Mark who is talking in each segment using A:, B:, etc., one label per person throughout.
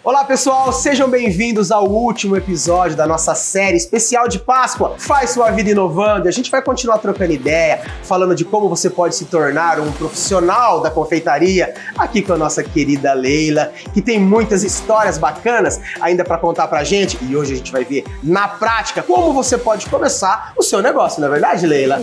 A: Olá pessoal, sejam bem-vindos ao último episódio da nossa série especial de Páscoa, Faz Sua Vida Inovando. E a gente vai continuar trocando ideia, falando de como você pode se tornar um profissional da confeitaria, aqui com a nossa querida Leila, que tem muitas histórias bacanas ainda para contar pra gente. E hoje a gente vai ver na prática como você pode começar o seu negócio, não é verdade, Leila?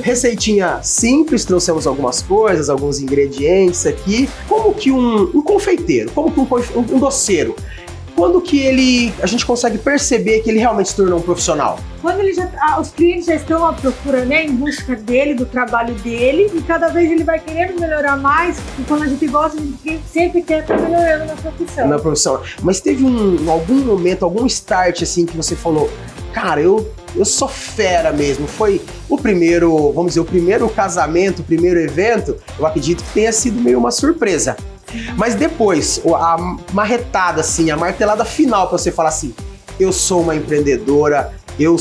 A: Receitinha simples, trouxemos algumas coisas, alguns ingredientes aqui. Como que um confeiteiro, como que um doceiro, quando que a gente consegue perceber que ele realmente se tornou um profissional?
B: Quando os clientes já estão à procura, né, em busca dele, do trabalho dele, e cada vez ele vai querendo melhorar mais, e quando a gente gosta, a gente sempre quer estar melhorando na profissão. Na profissão.
A: Mas teve algum momento, algum start assim que você falou, cara, eu sou fera mesmo. Foi o primeiro, vamos dizer, o primeiro casamento, o primeiro evento, eu acredito que tenha sido meio uma surpresa. Mas depois, a marretada, assim, a martelada final pra você falar assim, eu sou uma empreendedora, eu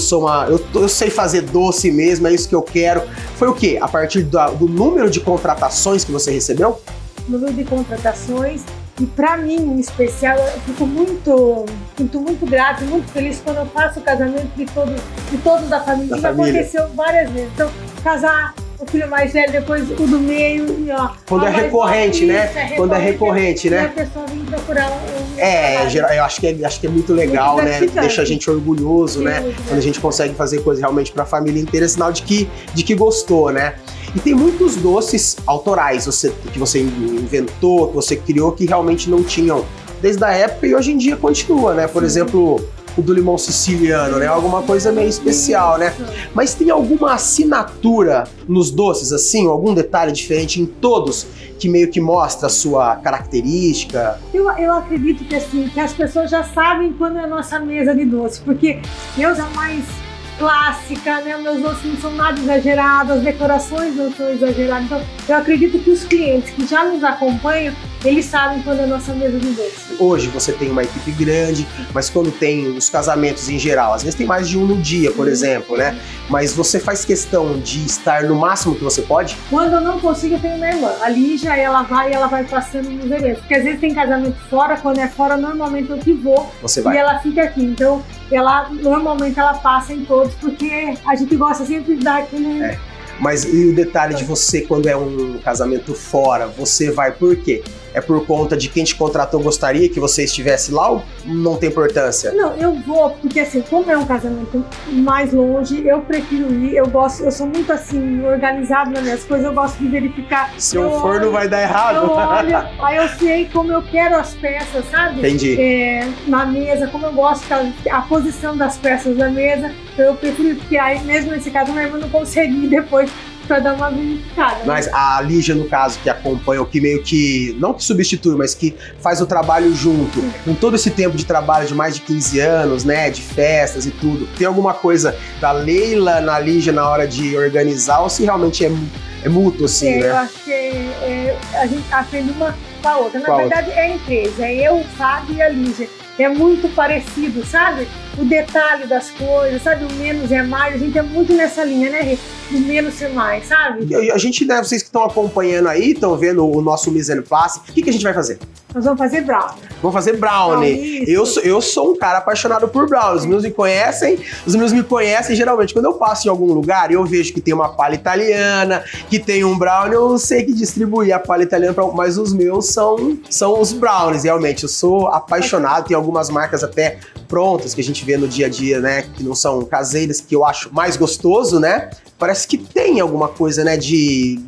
A: sei fazer doce mesmo, é isso que eu quero. Foi o quê? A partir do número de contratações que você recebeu?
B: Número de contratações. E para mim, em especial, eu fico muito grata, muito feliz quando eu faço o casamento de todos da família. Isso aconteceu várias vezes. Então, casar o filho mais velho, depois o do meio e ó.
A: Quando é recorrente, né? Quando é recorrente, né?
B: E a pessoa vem procurar
A: eu acho que é muito legal, né? Deixa a gente orgulhoso, né? Quando a gente consegue fazer coisa realmente para a família inteira, é sinal de que gostou, né? E tem muitos doces autorais que você inventou, que você criou, que realmente não tinham desde a época e hoje em dia continua, né? Por exemplo, o do limão siciliano, né? Alguma coisa meio especial, né? Mas tem alguma assinatura nos doces, assim? Algum detalhe diferente em todos que meio que mostra a sua característica?
B: Eu acredito que assim, que as pessoas já sabem quando é a nossa mesa de doce, porque eu jamais clássica, né? Meus doces não são nada exagerados, as decorações não são exageradas. Então, eu acredito que os clientes que já nos acompanham, eles sabem quando é a nossa mesa de doces.
A: Hoje você tem uma equipe grande, mas quando tem os casamentos em geral, às vezes tem mais de um no dia, por exemplo, né? Mas você faz questão de estar no máximo que você pode?
B: Quando eu não consigo, eu tenho minha irmã. A Lígia, ela vai passando nos eventos. Porque às vezes tem casamento fora, quando é fora, normalmente eu que vou.
A: Você vai.
B: E ela fica aqui. Então, normalmente ela passa em todos, porque a gente gosta sempre de dar aquele...
A: Mas e o detalhe de você, quando é um casamento fora, você vai por quê? É por conta de quem te contratou gostaria que você estivesse lá ou não tem importância?
B: Não, eu vou, porque assim, como é um casamento mais longe, eu prefiro ir, eu sou muito assim, organizado nas minhas coisas, eu gosto de verificar.
A: Se eu for, não vai dar errado.
B: Eu olho, aí eu sei como eu quero as peças, sabe?
A: Entendi.
B: Na mesa, como eu gosto a posição das peças da mesa, eu prefiro, porque aí mesmo nesse caso, minha irmã não consegue ir depois pra dar uma verificada.
A: Mas a Lígia, no caso, que acompanha, o que meio que, não que substitui, mas que faz o trabalho junto, com todo esse tempo de trabalho de mais de 15 anos, né, de festas e tudo, tem alguma coisa da Leila na Lígia na hora de organizar, ou se realmente é mútuo, assim, né?
B: Eu acho que a gente aprende uma com a outra. Na verdade, é a empresa, é eu, o Fábio e a Lígia. É muito parecido, sabe? O detalhe das coisas, sabe? O menos é mais. A gente é muito nessa linha, né, Rê? Do menos é mais, sabe?
A: A gente, né, vocês que estão acompanhando aí, estão vendo o nosso Mise en Place, o que a gente vai fazer?
B: Nós vamos fazer brownie.
A: Vamos fazer brownie. Eu sou um cara apaixonado por brownie. Os meus me conhecem geralmente. Quando eu passo em algum lugar e eu vejo que tem uma palha italiana, que tem um brownie, eu sei que distribuir a palha italiana, mas os meus são os brownies, realmente. Eu sou apaixonado, tem algumas marcas até prontas que a gente vê no dia a dia, né? Que não são caseiras, que eu acho mais gostoso, né? Parece que tem alguma coisa, né, de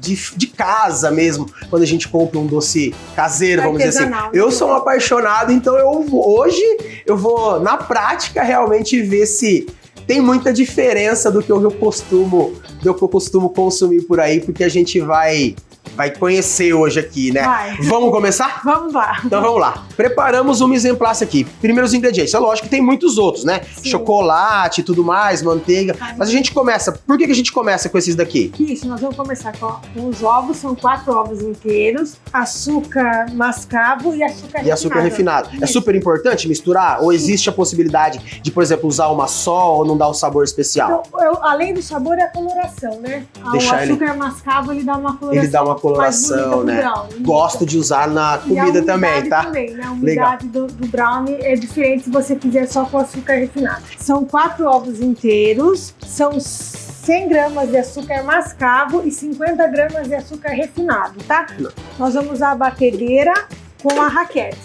A: casa mesmo, quando a gente compra um doce caseiro, vamos dizer assim. Eu sou um apaixonado, então hoje eu vou, na prática, realmente ver se tem muita diferença do que eu costumo consumir por aí, porque a gente vai conhecer hoje aqui, né? Vamos começar?
B: Vamos lá.
A: Então vamos lá. Preparamos o Mise en Place aqui. Primeiros ingredientes. É lógico que tem muitos outros, né? Sim. Chocolate e tudo mais, manteiga. Mas a gente começa... Por que a gente começa com esses daqui?
B: Isso, nós vamos começar com os ovos. São 4 ovos inteiros, açúcar mascavo e açúcar refinado.
A: É super importante misturar? Ou existe a possibilidade de, por exemplo, usar uma só ou não dar um sabor especial?
B: Então, além do sabor, é a coloração, né? O açúcar mascavo, ele dá uma coloração.
A: coloração, né? Gosto de usar na comida também, tá?
B: Também, né? A umidade do brownie é diferente se você fizer só com açúcar refinado. São 4 ovos inteiros, são 100 gramas de açúcar mascavo e 50 gramas de açúcar refinado, tá?
A: Não.
B: Nós vamos usar a batedeira com a raquete.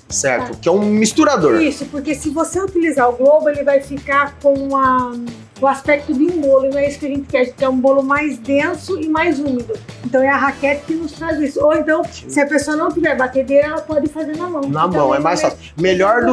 A: Certo, que é um misturador.
B: Isso, porque se você utilizar o globo, ele vai ficar com o aspecto de um bolo, e não é isso que a gente quer, a gente quer um bolo mais denso e mais úmido. Então é a raquete que nos traz isso. Ou então, se a pessoa não tiver batedeira, ela pode fazer na mão.
A: Na mão, é mais fácil. Melhor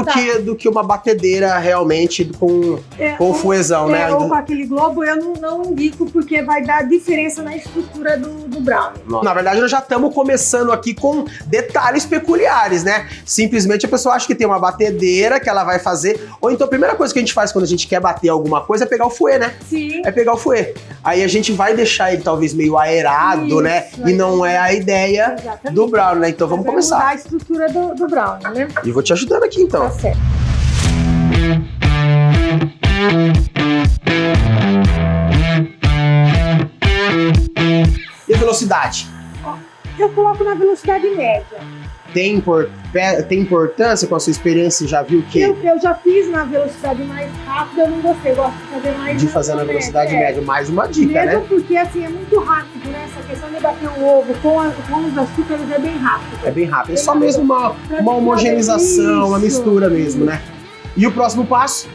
A: do que uma batedeira realmente com fuezão, né?
B: Ou com aquele globo, eu não indico, porque vai dar diferença na estrutura do brownie.
A: Na verdade, nós já estamos começando aqui com detalhes peculiares, né? Simplesmente a pessoa acha que tem uma batedeira que ela vai fazer, ou então a primeira coisa que a gente faz quando a gente quer bater alguma coisa é pegar o fouet, né?
B: Sim.
A: É pegar o fouet. Aí a gente vai deixar ele talvez meio aerado, isso, né? E não é a ideia do brownie, né? Então vamos começar.
B: Mudar a estrutura do brownie, né?
A: E vou te ajudando aqui então.
B: Tá certo.
A: E a velocidade?
B: Eu coloco na velocidade média.
A: Tem importância com a sua experiência? Já viu que...
B: Eu já fiz na velocidade mais rápida, eu não gostei. Gosto de fazer mais...
A: De fazer na velocidade média. Mais uma dica,
B: mesmo,
A: né?
B: Porque assim, é muito rápido, né? Essa questão de bater o ovo com os açúcares é bem rápido.
A: É bem rápido. É só mesmo uma homogeneização, uma mistura mesmo, né? E o próximo passo?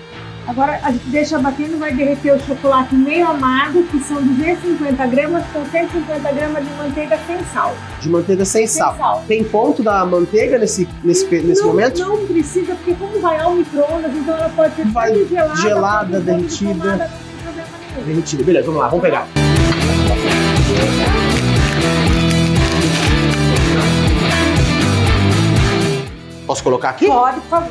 B: Agora a gente deixa batendo, vai derreter o chocolate meio amargo, que são 250 gramas com 150 gramas de manteiga sem sal.
A: De manteiga sem sal. Tem ponto da manteiga nesse momento?
B: Não precisa, porque como vai ao micro-ondas, então ela pode ser
A: gelada, derretida. Derretida. Beleza, vamos lá, vamos pegar. Posso colocar aqui?
B: Pode, por favor.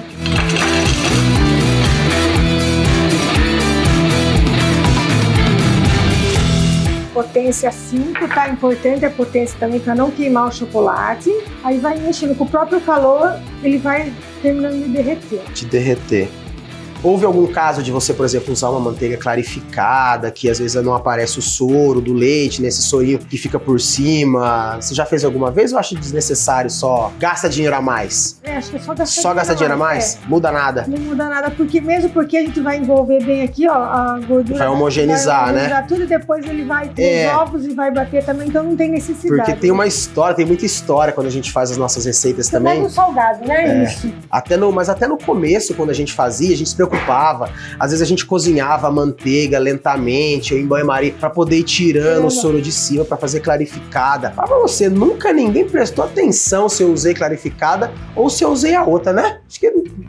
B: Potência 5, tá? Importante a potência também para não queimar o chocolate. Aí vai mexendo com o próprio calor, ele vai terminando de derreter.
A: De derreter. Houve algum caso de você, por exemplo, usar uma manteiga clarificada, que às vezes não aparece o soro do leite, nesse sorinho que fica por cima? Você já fez alguma vez ou acha desnecessário, só gasta dinheiro a mais?
B: Acho que é só
A: gasta dinheiro a mais? Muda nada?
B: Não muda nada, porque a gente vai envolver bem aqui, ó, a gordura.
A: Vai homogeneizar, né?
B: Tudo, e depois ele vai ter os ovos e vai bater também, então não tem necessidade.
A: Porque tem uma história, tem muita história quando a gente faz as nossas receitas também.
B: Pega o salgado, né? Isso.
A: Mas até no começo, quando a gente fazia, a gente se preocupava. Às vezes a gente cozinhava a manteiga lentamente, ou em banho-maria, pra poder ir tirando o soro de cima, pra fazer clarificada. Pra você, nunca ninguém prestou atenção se eu usei clarificada ou se eu usei a outra, né?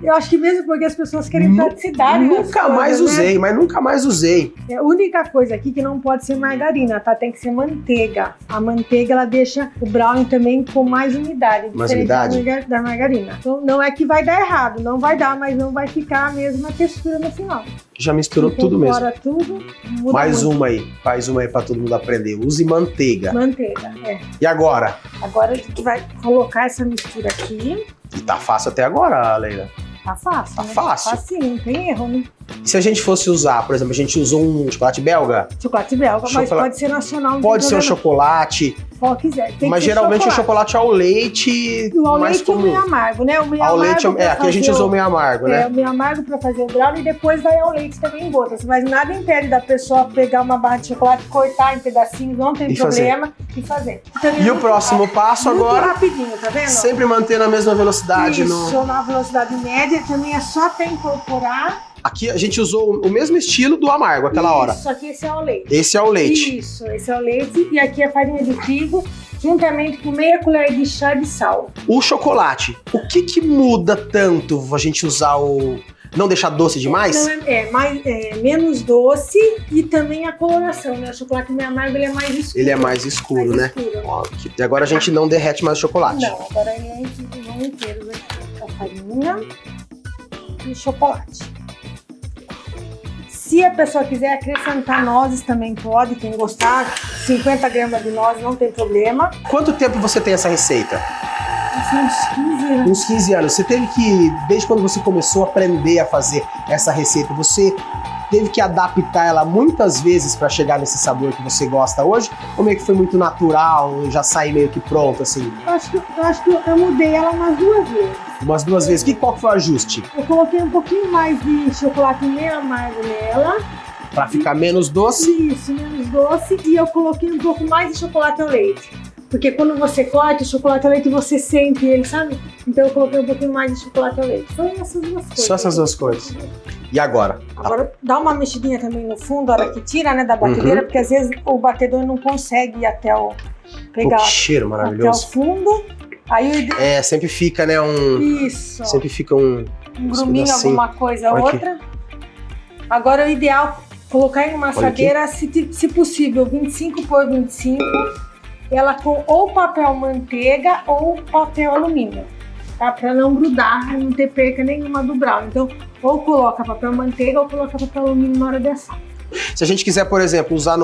B: Eu acho que mesmo porque as pessoas querem praticidade.
A: Nunca mais usei, mas nunca mais usei.
B: A única coisa aqui que não pode ser margarina, tá? Tem que ser manteiga. A manteiga, ela deixa o brownie também com mais umidade.
A: Mais umidade?
B: Da margarina. Então não é que vai dar errado, não vai dar, mas não vai ficar a mesma textura no final.
A: Já misturou tudo mesmo.
B: Agora tudo.
A: Mais uma aí. Faz uma aí pra todo mundo aprender. Use manteiga.
B: Manteiga,
A: E agora?
B: Agora a gente vai colocar essa mistura aqui.
A: E tá fácil até agora, Leila.
B: Tá fácil.
A: Tá
B: né?
A: fácil.
B: Facinho, não tem erro, né?
A: E se a gente fosse usar, por exemplo, a gente usou um chocolate belga?
B: Chocolate belga, mas pode ser nacional.
A: Pode ser um chocolate.
B: Qual quiser.
A: Mas geralmente o chocolate ao leite
B: o
A: mais
B: leite
A: comum.
B: O meio amargo, né? O meio
A: ao
B: amargo
A: leite, aqui a gente usou o meio amargo, né?
B: O meio amargo pra fazer o brownie e depois vai ao leite também em gotas. Mas nada impede da pessoa pegar uma barra de chocolate, cortar em pedacinhos, não tem problema, e fazer. Então,
A: e o próximo passo agora?
B: Muito rapidinho, tá vendo?
A: Sempre mantendo a mesma velocidade.
B: Isso, na velocidade média, também é só até incorporar.
A: Aqui a gente usou o mesmo estilo do amargo, aquela hora.
B: Só que esse é o leite.
A: Esse é o leite.
B: Isso, esse é o leite. E aqui a farinha de trigo, juntamente com meia colher de chá de sal.
A: O chocolate, o que muda tanto a gente usar o... Não deixar doce demais?
B: Não, menos doce e também a coloração, né? O chocolate meio amargo, ele é mais escuro.
A: Ele é mais escuro, né?
B: Escuro.
A: Ó, e agora a gente não derrete mais o chocolate.
B: Não, agora ele é inteiro aqui. A farinha e o chocolate. Se a pessoa quiser acrescentar nozes, também pode. Quem gostar, 50 gramas de nozes, não tem problema.
A: Quanto tempo você tem essa receita?
B: Assim, uns 15 anos.
A: Uns 15 anos. Você teve que, desde quando você começou a aprender a fazer essa receita, você teve que adaptar ela muitas vezes para chegar nesse sabor que você gosta hoje? Ou meio que foi muito natural, já sai meio que pronto, assim?
B: Eu acho que eu mudei ela umas 2 vezes.
A: Umas 2 vezes. Qual que foi o ajuste?
B: Eu coloquei um pouquinho mais de chocolate meio amargo nela.
A: Pra ficar menos doce?
B: Isso, menos doce. E eu coloquei um pouco mais de chocolate ao leite. Porque quando você corta o chocolate ao leite, você sente ele, sabe? Então eu coloquei um pouquinho mais de chocolate ao leite. Foi essas 2 coisas.
A: Só essas 2 coisas. E agora?
B: Agora dá uma mexidinha também no fundo, a hora que tira, né, da batedeira, porque às vezes o batedor não consegue ir até o... pegar
A: que cheiro maravilhoso.
B: Até o fundo. Aí
A: sempre fica, né,
B: Isso.
A: Sempre fica um
B: gruminho, alguma coisa ou outra. Agora o ideal colocar em uma assadeira, se possível, 25 por 25, ela com ou papel manteiga ou papel alumínio, tá? Pra não grudar, não ter perca nenhuma do brownie. Então, ou coloca papel manteiga ou coloca papel alumínio na hora de assar.
A: Se a gente quiser, por exemplo, usar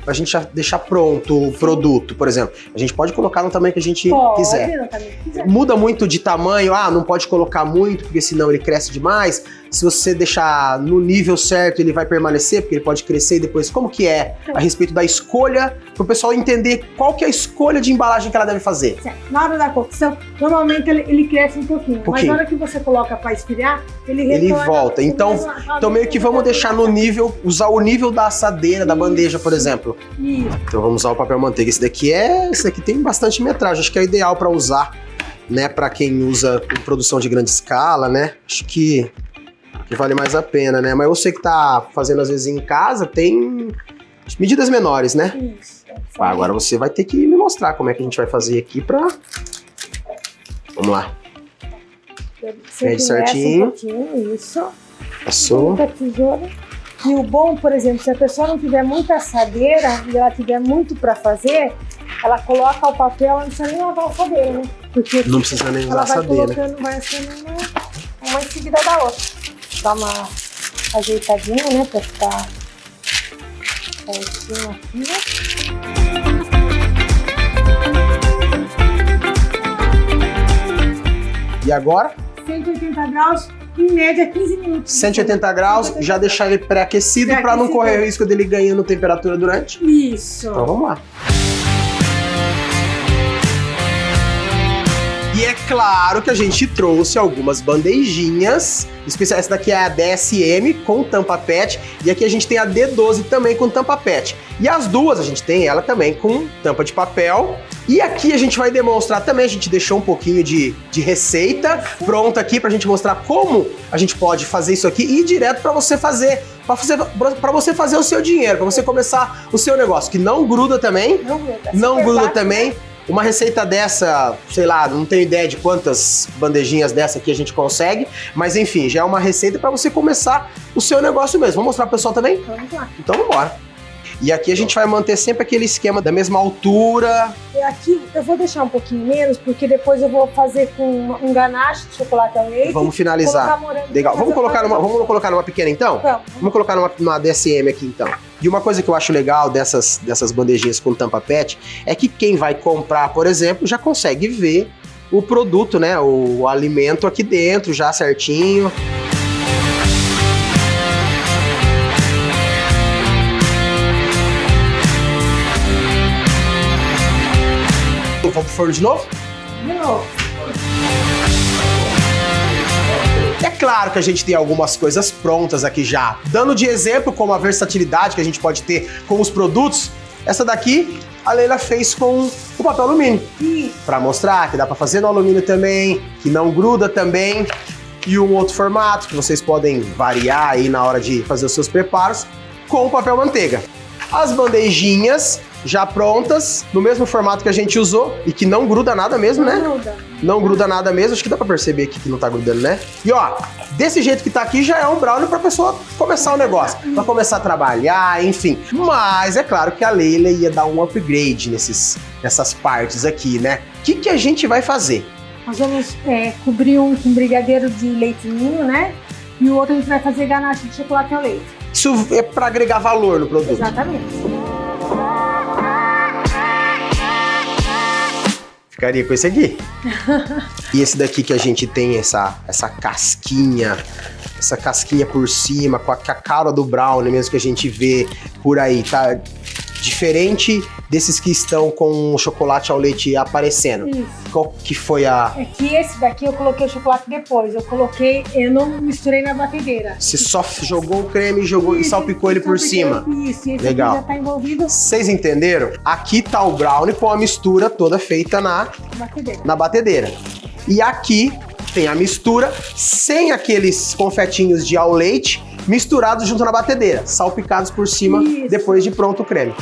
A: a gente já deixar pronto o produto, por exemplo, a gente pode colocar no tamanho que a gente quiser.
B: No tamanho que quiser.
A: Muda muito de tamanho, não pode colocar muito, porque senão ele cresce demais. Se você deixar no nível certo, ele vai permanecer, porque ele pode crescer e depois, como que é a respeito da escolha, para o pessoal entender qual que é a escolha de embalagem que ela deve fazer?
B: Certo. Na hora da cocção, normalmente ele cresce um pouquinho, mas na hora que você coloca para esfriar, ele
A: volta. Então meio que vamos deixar no nível, usar o nível da assadeira, da bandeja, por exemplo.
B: Isso.
A: Então vamos usar o papel manteiga. Esse daqui tem bastante metragem, acho que é o ideal para usar, né, para quem usa em produção de grande escala, né? Acho que vale mais a pena, né? Mas você que tá fazendo às vezes em casa, tem medidas menores, né?
B: Isso.
A: Agora você vai ter que me mostrar como é que a gente vai fazer aqui pra... Vamos lá. Mede certinho.
B: Isso.
A: Passou.
B: Muita tesoura. E o bom, por exemplo, se a pessoa não tiver muita assadeira e ela tiver muito pra fazer, ela coloca o papel, ela não precisa nem lavar a assadeira, né? Porque
A: não precisa nem usar a assadeira.
B: Ela vai colocando, vai assando uma em seguida da outra. Dá uma ajeitadinha, né, pra ficar certinho aqui, né?
A: E agora?
B: 180 graus, em média 15 minutos.
A: 180 graus, já deixar ele pré-aquecido para não correr o risco dele ganhando temperatura durante?
B: Isso.
A: Então vamos lá. E é claro que a gente trouxe algumas bandejinhas especiais. Essa daqui é a DSM com tampa PET e aqui a gente tem a D12 também com tampa PET. E as duas a gente tem ela também com tampa de papel. E aqui a gente vai demonstrar também, a gente deixou um pouquinho de receita pronta aqui pra gente mostrar como a gente pode fazer isso aqui e ir direto pra você fazer, para você fazer o seu dinheiro, pra você começar o seu negócio, que não gruda também. Não gruda também. Uma receita dessa, sei lá, não tenho ideia de quantas bandejinhas dessa aqui a gente consegue, mas enfim, já é uma receita para você começar o seu negócio mesmo. Vamos mostrar pro pessoal também?
B: Vamos lá.
A: Então vamos embora. E aqui a gente vai manter sempre aquele esquema da mesma altura.
B: E aqui eu vou deixar um pouquinho menos, porque depois eu vou fazer com um ganache de chocolate ao leite.
A: Vamos finalizar. Legal. Vamos colocar numa pequena então? Vamos colocar numa DSM aqui então. E uma coisa que eu acho legal dessas bandejinhas com tampa PET é que quem vai comprar, por exemplo, já consegue ver o produto, né? O alimento aqui dentro já certinho. Vamos pro forno de novo?
B: De novo.
A: É claro que a gente tem algumas coisas prontas aqui já. Dando de exemplo como a versatilidade que a gente pode ter com os produtos, essa daqui a Leila fez com o papel alumínio. Para mostrar que dá para fazer no alumínio também, que não gruda também. E um outro formato que vocês podem variar aí na hora de fazer os seus preparos com o papel manteiga. As bandejinhas já prontas, no mesmo formato que a gente usou e que não gruda nada mesmo, né? Não gruda nada mesmo, acho que dá pra perceber aqui que não tá grudando, né? E ó, desse jeito que tá aqui já é um brownie pra pessoa começar o negócio, pra começar a trabalhar, enfim. Mas é claro que a Leila ia dar um upgrade nessas partes aqui, né? O que a gente vai fazer?
B: Nós vamos cobrir um com brigadeiro de leite ninho, né? E o outro a gente vai fazer ganache de chocolate ao leite.
A: Isso é pra agregar valor no produto.
B: Exatamente.
A: Ficaria com esse aqui. E esse daqui que a gente tem essa casquinha por cima, com a cara do brownie mesmo que a gente vê por aí, tá? Diferente desses que estão com o chocolate ao leite aparecendo.
B: Isso.
A: Qual que foi a...
B: É que esse daqui eu coloquei o chocolate depois. Eu não misturei na batedeira.
A: Você só jogou o creme e salpicou ele por cima.
B: Isso, esse
A: Legal.
B: aqui já tá envolvido
A: Vocês entenderam? Aqui tá o brownie com a mistura toda feita na batedeira. E aqui tem a mistura sem aqueles confetinhos de ao leite misturados junto na batedeira, salpicados por cima. Isso. Depois de pronto o creme.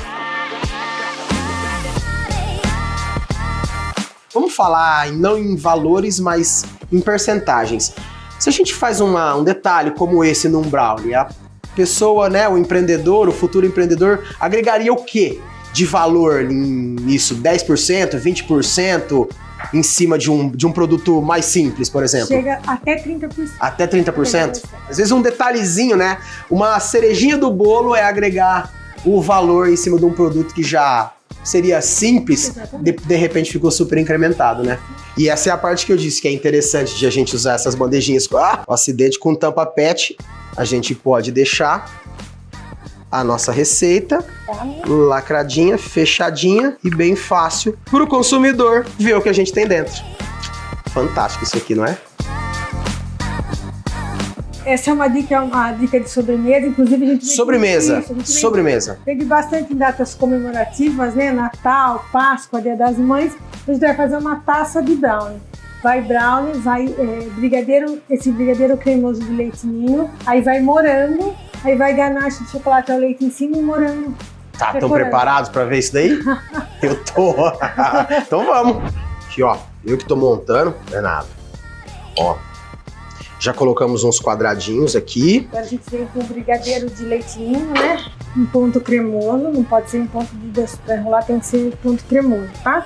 A: Vamos falar não em valores, mas em percentagens. Se a gente faz um detalhe como esse num brownie, a pessoa, né, o empreendedor, o futuro empreendedor, agregaria o quê de valor nisso? 10%, 20%? Em cima de um produto mais simples, por exemplo?
B: Chega até 30%.
A: Até 30%? Às vezes um detalhezinho, né? Uma cerejinha do bolo é agregar o valor em cima de um produto que já seria simples, de repente ficou super incrementado, né? E essa é a parte que eu disse que é interessante de a gente usar essas bandejinhas com o acidente com tampa PET. A gente pode deixar a nossa receita lacradinha, fechadinha e bem fácil para o consumidor ver o que a gente tem dentro. Fantástico isso aqui, não é?
B: Essa é uma dica de sobremesa, inclusive a gente...
A: Sobremesa.
B: Teve bastante em datas comemorativas, né? Natal, Páscoa, Dia das Mães. A gente vai fazer uma taça de brownie. Vai brownie, vai brigadeiro, esse brigadeiro cremoso de leite ninho, aí vai morango, aí vai ganache de chocolate ao leite em cima e morango.
A: Tá, estão preparados para ver isso daí? Eu tô. Então vamos. Aqui, ó, eu que tô montando, não é nada. Ó, já colocamos uns quadradinhos aqui.
B: Agora a gente vem com o brigadeiro de leite ninho, né? Um ponto cremoso, não pode ser um ponto de doce para enrolar, tem que ser um ponto cremoso, tá?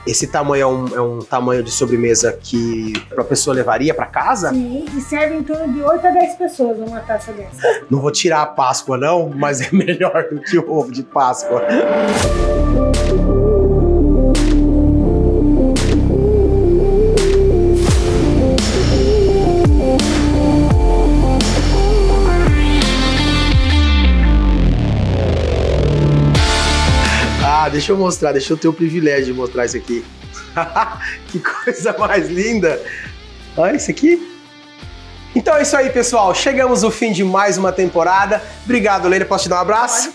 A: Esse tamanho é um tamanho de sobremesa que a pessoa levaria para casa?
B: Sim, e serve em torno de 8 a 10 pessoas uma taça dessa.
A: Não vou tirar a Páscoa não, mas é melhor do que o ovo de Páscoa. Deixa eu mostrar, deixa eu ter o privilégio de mostrar isso aqui. Que coisa mais linda! Olha isso aqui. Então é isso aí, pessoal. Chegamos ao fim de mais uma temporada. Obrigado, Leila. Posso te dar um abraço?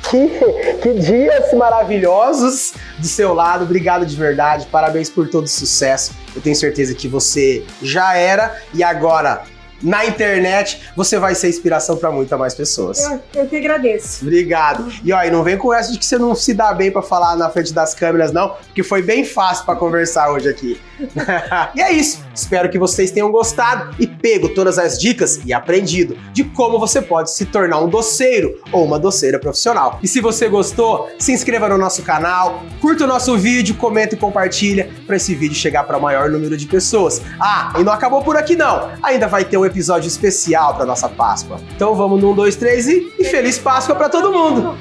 A: Que dias maravilhosos do seu lado. Obrigado de verdade. Parabéns por todo o sucesso. Eu tenho certeza que você já era e agora... na internet, você vai ser inspiração para muitas mais pessoas.
B: Eu que agradeço.
A: Obrigado. E ó, não vem com essa de que você não se dá bem para falar na frente das câmeras, não, porque foi bem fácil para conversar hoje aqui. E é isso. Espero que vocês tenham gostado e pego todas as dicas e aprendido de como você pode se tornar um doceiro ou uma doceira profissional. E se você gostou, se inscreva no nosso canal, curta o nosso vídeo, comenta e compartilha para esse vídeo chegar para o maior número de pessoas. Ah, e não acabou por aqui não. Ainda vai ter um episódio especial para nossa Páscoa. Então vamos no 1, 2, 3 e Feliz Páscoa para todo mundo!